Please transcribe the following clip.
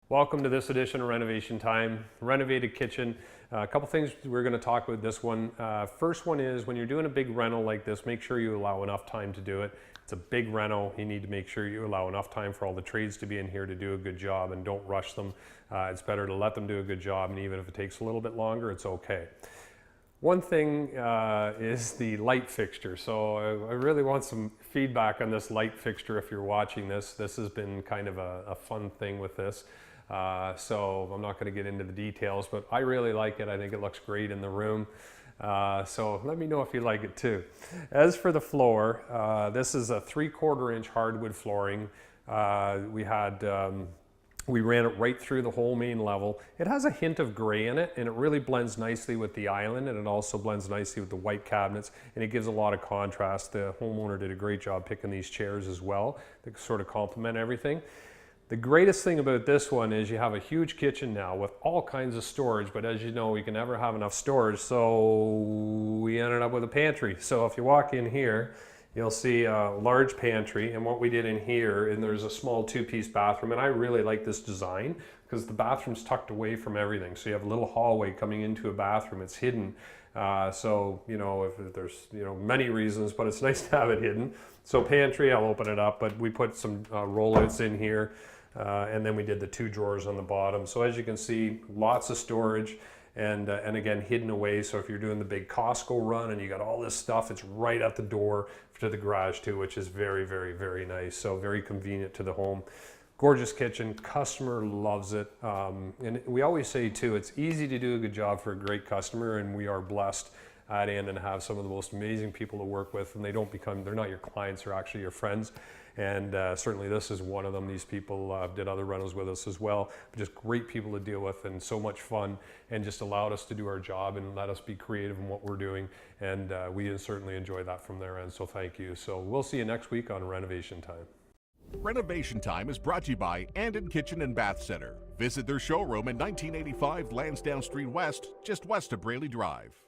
Welcome to this edition of Renovation Time. Renovated kitchen. A couple things we're going to talk about this one. First one is when you're doing a big rental like this, make sure you allow enough time to do it. It's a big rental. You need to make sure you allow enough time for all the trades to be in here to do a good job and don't rush them. It's better to let them do a good job, and even if it takes a little bit longer, it's okay. One thing is the light fixture. So I really want some feedback on this light fixture if you're watching this. This has been kind of a fun thing with this. So I'm not going to get into the details, but I really like it. I think it looks great in the room. So let me know if you like it too. As for the floor, this is a 3/4 inch hardwood flooring. We ran it right through the whole main level. It has a hint of gray in it, and it really blends nicely with the island, and it also blends nicely with the white cabinets, and it gives a lot of contrast. The homeowner did a great job picking these chairs as well that sort of complement everything. The greatest thing about this one is you have a huge kitchen now with all kinds of storage, but as you know, you can never have enough storage, so we ended up with a pantry. So if you walk in here, you'll see a large pantry, and what we did in here, and there's a small 2-piece bathroom, and I really like this design because the bathroom's tucked away from everything. So you have a little hallway coming into a bathroom. It's hidden. So, you know, if there's, many reasons, but it's nice to have it hidden. So pantry, I'll open it up, but we put some rollouts in here, and then we did the 2 drawers on the bottom. So as you can see, lots of storage. And again, hidden away. So if you're doing the big Costco run and you got all this stuff, it's right at the door to the garage too, which is very, very, very nice. So very convenient to the home. Gorgeous kitchen. Customer loves it. And we always say too, it's easy to do a good job for a great customer, and we are blessed at end and have some of the most amazing people to work with, and they're not your clients, they're actually your friends. And certainly this is one of them. These people did other rentals with us as well, but just great people to deal with and so much fun, and just allowed us to do our job and let us be creative in what we're doing. And we certainly enjoy that from their end, so thank you. So we'll see you next week on Renovation Time. Renovation Time is brought to you by Andon Kitchen and Bath Center. Visit their showroom at 1985 Lansdowne Street West, just west of Braley Drive.